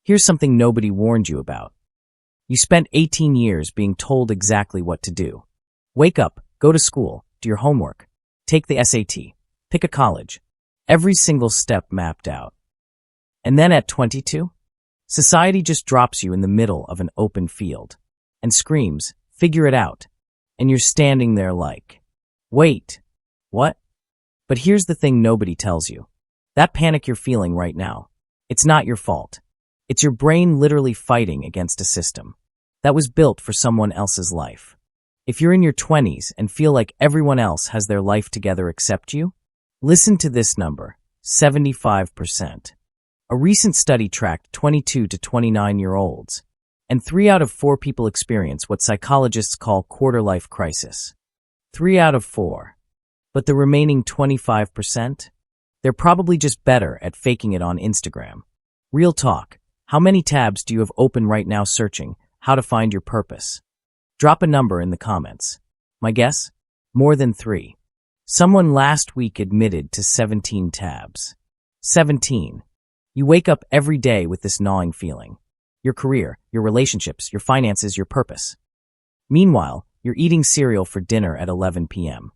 Here's something nobody warned you about. You spent 18 years being told exactly what to do. Wake up, go to school, do your homework, take the SAT, pick a college. Every single step mapped out. And then at 22, society just drops you in the middle of an open field and screams, "Figure it out." And you're standing there like, wait, what? But here's the thing nobody tells you. That panic you're feeling right now, it's not your fault. It's your brain literally fighting against a system that was built for someone else's life. If you're in your 20s and feel like everyone else has their life together except you, listen to this number, 75%. A recent study tracked 22 to 29-year-olds, and 3 out of 4 people experience what psychologists call quarter-life crisis. 3 out of 4. But the remaining 25%? They're probably just better at faking it on Instagram. Real talk. How many tabs do you have open right now searching how to find your purpose? Drop a number in the comments. My guess? More than 3. Someone last week admitted to 17 tabs. 17. You wake up every day with this gnawing feeling. Your career, your relationships, your finances, your purpose. Meanwhile, you're eating cereal for dinner at 11 p.m.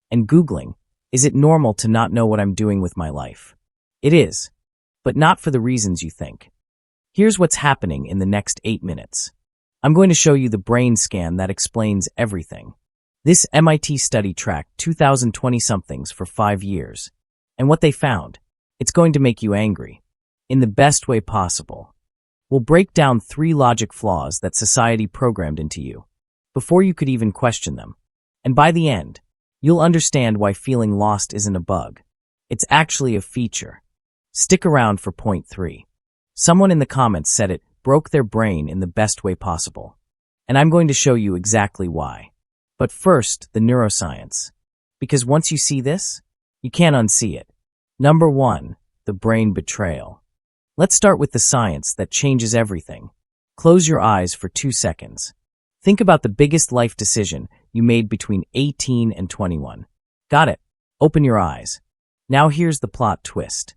and Googling, is it normal to not know what I'm doing with my life? It is, but not for the reasons you think. Here's what's happening in the next 8 minutes. I'm going to show you the brain scan that explains everything. This MIT study tracked 2020-somethings for 5 years. And what they found, it's going to make you angry. In the best way possible. We'll break down 3 logic flaws that society programmed into you, before you could even question them. And by the end, you'll understand why feeling lost isn't a bug. It's actually a feature. Stick around for point 3. Someone in the comments said it broke their brain in the best way possible. And I'm going to show you exactly why. But first, the neuroscience. Because once you see this, you can't unsee it. Number 1, the brain betrayal. Let's start with the science that changes everything. Close your eyes for 2 seconds. Think about the biggest life decision you made between 18 and 21. Got it. Open your eyes. Now here's the plot twist.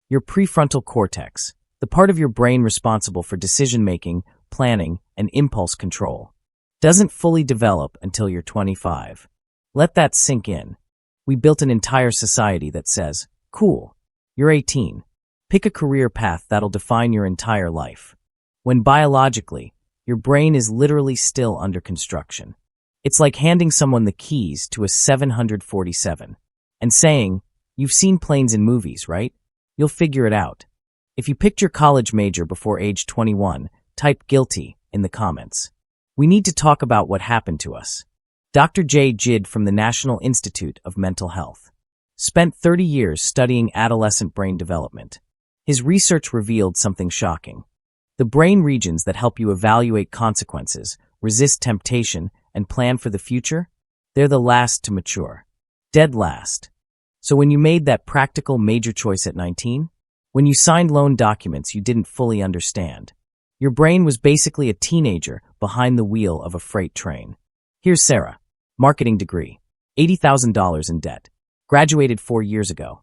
Your prefrontal cortex, the part of your brain responsible for decision-making, planning, and impulse control, doesn't fully develop until you're 25. Let that sink in. We built an entire society that says, cool, you're 18. Pick a career path that'll define your entire life. When biologically, your brain is literally still under construction. It's like handing someone the keys to a 747 and saying, you've seen planes in movies, right? You'll figure it out. If you picked your college major before age 21, type guilty in the comments. We need to talk about what happened to us. Dr. J. Jid from the National Institute of Mental Health spent 30 years studying adolescent brain development. His research revealed something shocking. The brain regions that help you evaluate consequences, resist temptation, and plan for the future, they're the last to mature. Dead last. So when you made that practical major choice at 19, when you signed loan documents you didn't fully understand, your brain was basically a teenager behind the wheel of a freight train. Here's Sarah. Marketing degree. $80,000 in debt. Graduated 4 years ago.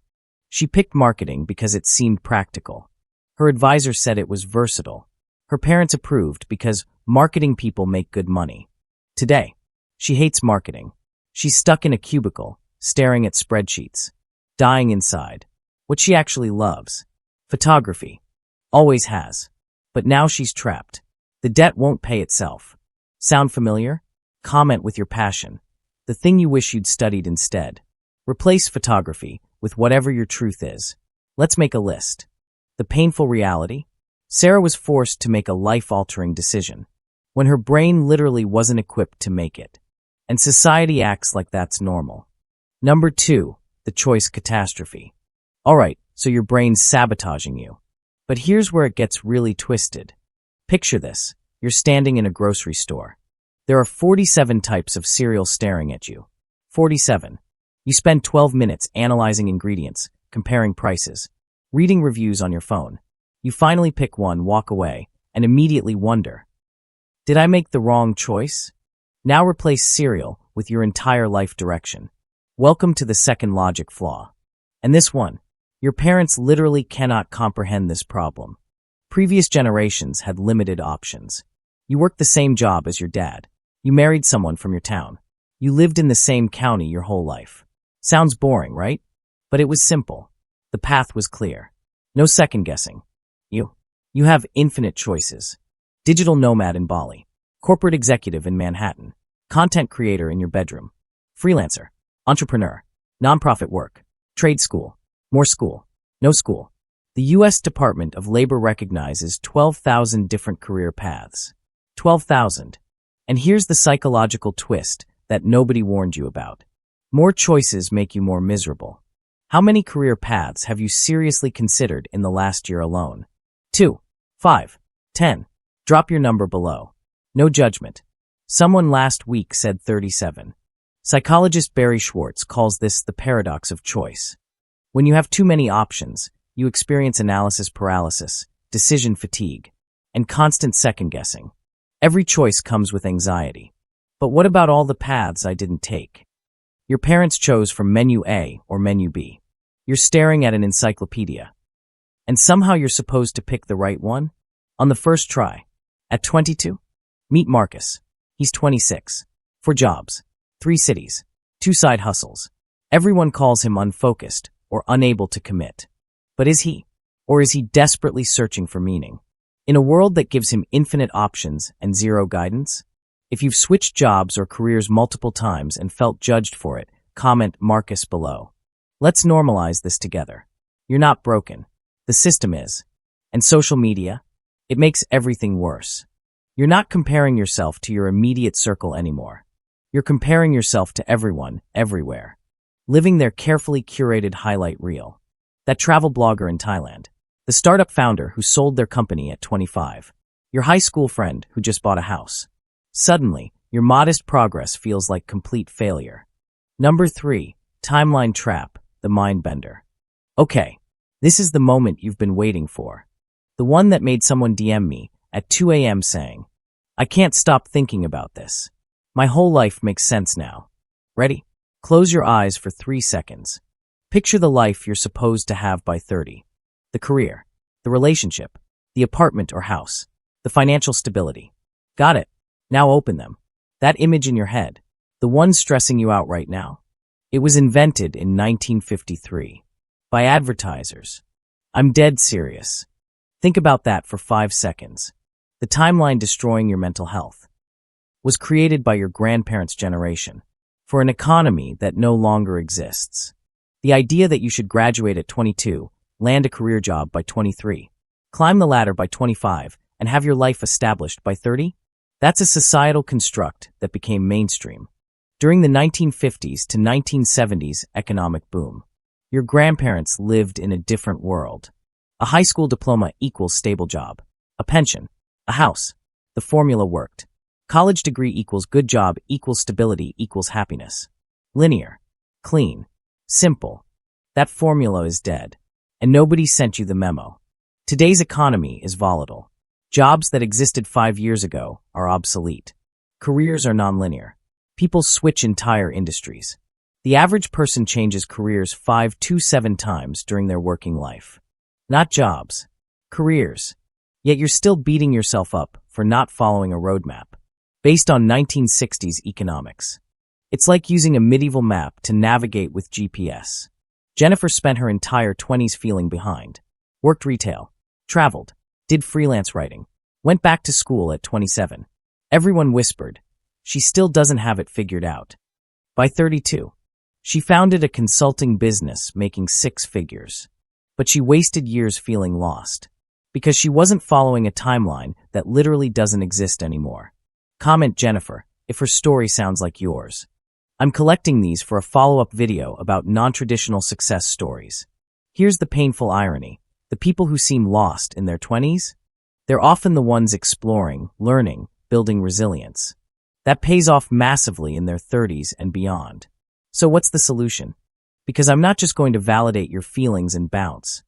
She picked marketing because it seemed practical. Her advisor said it was versatile. Her parents approved because marketing people make good money. Today, she hates marketing. She's stuck in a cubicle, staring at spreadsheets, dying inside. What she actually loves. Photography. Always has. But now she's trapped. The debt won't pay itself. Sound familiar? Comment with your passion. The thing you wish you'd studied instead. Replace photography with whatever your truth is. Let's make a list. The painful reality? Sarah was forced to make a life-altering decision when her brain literally wasn't equipped to make it. And society acts like that's normal. Number 2, the choice catastrophe. Alright, so your brain's sabotaging you. But here's where it gets really twisted. Picture this. You're standing in a grocery store. There are 47 types of cereal staring at you. 47. You spend 12 minutes analyzing ingredients, comparing prices, reading reviews on your phone. You finally pick one, walk away, and immediately wonder, did I make the wrong choice? Now replace cereal with your entire life direction. Welcome to the second logic flaw. And this one, your parents literally cannot comprehend this problem. Previous generations had limited options. You worked the same job as your dad. You married someone from your town. You lived in the same county your whole life. Sounds boring, right? But it was simple. The path was clear. No second guessing. You have infinite choices. Digital nomad in Bali. Corporate executive in Manhattan. Content creator in your bedroom. Freelancer. Entrepreneur. Nonprofit work. Trade school. More school. No school. The U.S. Department of Labor recognizes 12,000 different career paths. 12,000. And here's the psychological twist that nobody warned you about. More choices make you more miserable. How many career paths have you seriously considered in the last year alone? 2, 5, 10. Drop your number below. No judgment. Someone last week said 37. Psychologist Barry Schwartz calls this the paradox of choice. When you have too many options, you experience analysis paralysis, decision fatigue, and constant second-guessing. Every choice comes with anxiety. But what about all the paths I didn't take? Your parents chose from menu A or menu B. You're staring at an encyclopedia. And somehow you're supposed to pick the right one? On the first try. At 22? Meet Marcus. He's 26. 4 jobs. 3 cities. 2 side hustles. Everyone calls him unfocused or unable to commit. But is he? Or is he desperately searching for meaning? In a world that gives him infinite options and zero guidance? If you've switched jobs or careers multiple times and felt judged for it, comment Marcus below. Let's normalize this together. You're not broken. The system is. And social media? It makes everything worse. You're not comparing yourself to your immediate circle anymore. You're comparing yourself to everyone, everywhere. Living their carefully curated highlight reel. That travel blogger in Thailand. The startup founder who sold their company at 25. Your high school friend who just bought a house. Suddenly, your modest progress feels like complete failure. Number 3, timeline trap, the mind bender. Okay, this is the moment you've been waiting for. The one that made someone DM me at 2 a.m. saying, I can't stop thinking about this. My whole life makes sense now. Ready? Close your eyes for 3 seconds. Picture the life you're supposed to have by 30. The career, the relationship, the apartment or house, the financial stability. Got it. Now open them. That image in your head, the one stressing you out right now. It was invented in 1953 by advertisers. I'm dead serious. Think about that for 5 seconds. The timeline destroying your mental health was created by your grandparents' generation for an economy that no longer exists. The idea that you should graduate at 22, land a career job by 23, climb the ladder by 25, and have your life established by 30? That's a societal construct that became mainstream. During the 1950s to 1970s economic boom, your grandparents lived in a different world. A high school diploma equals stable job. A pension. A house. The formula worked. College degree equals good job equals stability equals happiness. Linear. Clean. Simple. That formula is dead. And nobody sent you the memo. Today's economy is volatile. Jobs that existed 5 years ago are obsolete. Careers are nonlinear. People switch entire industries. The average person changes careers 5 to 7 times during their working life. Not jobs. Careers. Yet you're still beating yourself up for not following a roadmap based on 1960s economics. It's like using a medieval map to navigate with GPS. Jennifer spent her entire 20s feeling behind. Worked retail. Traveled. Did freelance writing. Went back to school at 27. Everyone whispered, she still doesn't have it figured out. By 32, she founded a consulting business making 6 figures. But she wasted years feeling lost because she wasn't following a timeline that literally doesn't exist anymore. Comment Jennifer if her story sounds like yours. I'm collecting these for a follow-up video about non-traditional success stories. Here's the painful irony. The people who seem lost in their 20s, they're often the ones exploring, learning, building resilience. That pays off massively in their 30s and beyond. So what's the solution? Because I'm not just going to validate your feelings and bounce.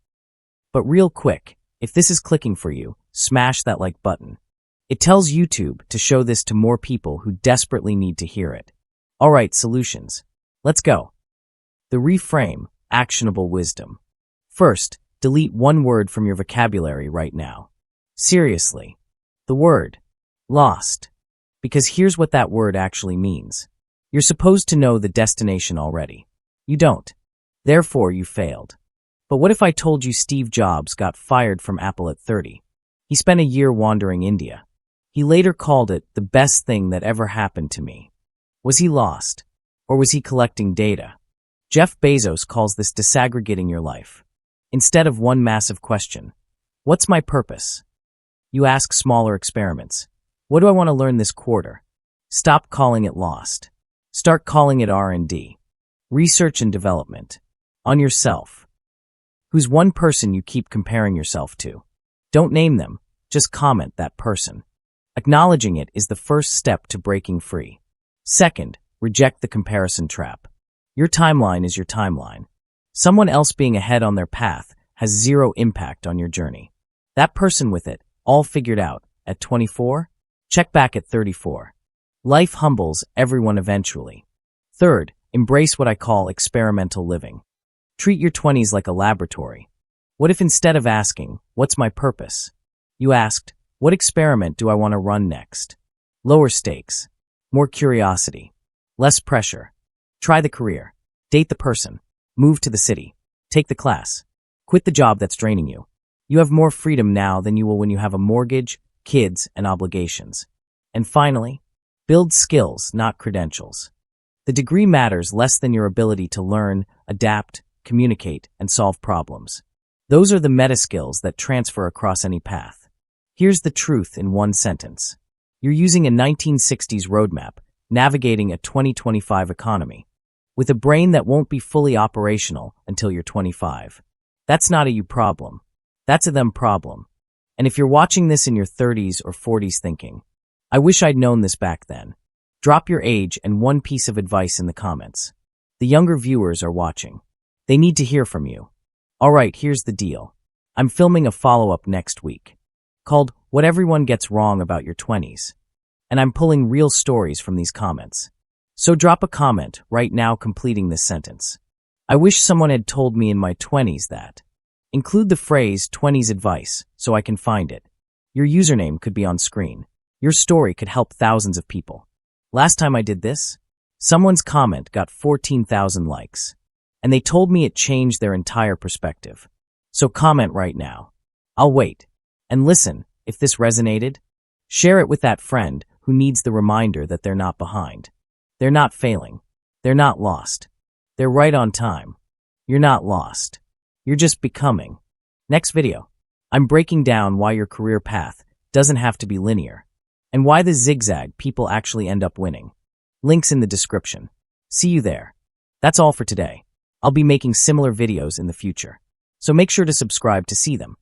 But real quick, if this is clicking for you, smash that like button. It tells YouTube to show this to more people who desperately need to hear it. Alright, solutions. Let's go. The reframe, actionable wisdom. First, delete one word from your vocabulary right now. Seriously. The word. Lost. Because here's what that word actually means. You're supposed to know the destination already. You don't. Therefore, you failed. But what if I told you Steve Jobs got fired from Apple at 30? He spent a year wandering India. He later called it the best thing that ever happened to me. Was he lost? Or was he collecting data? Jeff Bezos calls this disaggregating your life. Instead of one massive question, what's my purpose? You ask smaller experiments. What do I want to learn this quarter? Stop calling it lost. Start calling it R&D. Research and development. On yourself. Who's one person you keep comparing yourself to? Don't name them, just comment that person. Acknowledging it is the first step to breaking free. Second, reject the comparison trap. Your timeline is your timeline. Someone else being ahead on their path has zero impact on your journey. That person with it, all figured out, at 24? Check back at 34. Life humbles everyone eventually. Third, embrace what I call experimental living. Treat your 20s like a laboratory. What if instead of asking, what's my purpose? You asked, what experiment do I want to run next? Lower stakes. More curiosity. Less pressure. Try the career. Date the person. Move to the city. Take the class. Quit the job that's draining you. You have more freedom now than you will when you have a mortgage, kids, and obligations. And finally, build skills, not credentials. The degree matters less than your ability to learn, adapt, communicate, and solve problems. Those are the meta skills that transfer across any path. Here's the truth in one sentence. You're using a 1960s roadmap, navigating a 2025 economy, with a brain that won't be fully operational until you're 25. That's not a you problem. That's a them problem. And if you're watching this in your 30s or 40s thinking, I wish I'd known this back then, drop your age and one piece of advice in the comments. The younger viewers are watching. They need to hear from you. All right, here's the deal. I'm filming a follow-up next week, called What Everyone Gets Wrong About Your 20s. And I'm pulling real stories from these comments. So drop a comment right now completing this sentence. I wish someone had told me in my 20s that. Include the phrase 20s advice so I can find it. Your username could be on screen. Your story could help thousands of people. Last time I did this, someone's comment got 14,000 likes. And they told me it changed their entire perspective. So comment right now. I'll wait. And listen, if this resonated, share it with that friend who needs the reminder that they're not behind. They're not failing. They're not lost. They're right on time. You're not lost. You're just becoming. Next video, I'm breaking down why your career path doesn't have to be linear, and why the zigzag people actually end up winning. Links in the description. See you there. That's all for today. I'll be making similar videos in the future, so make sure to subscribe to see them.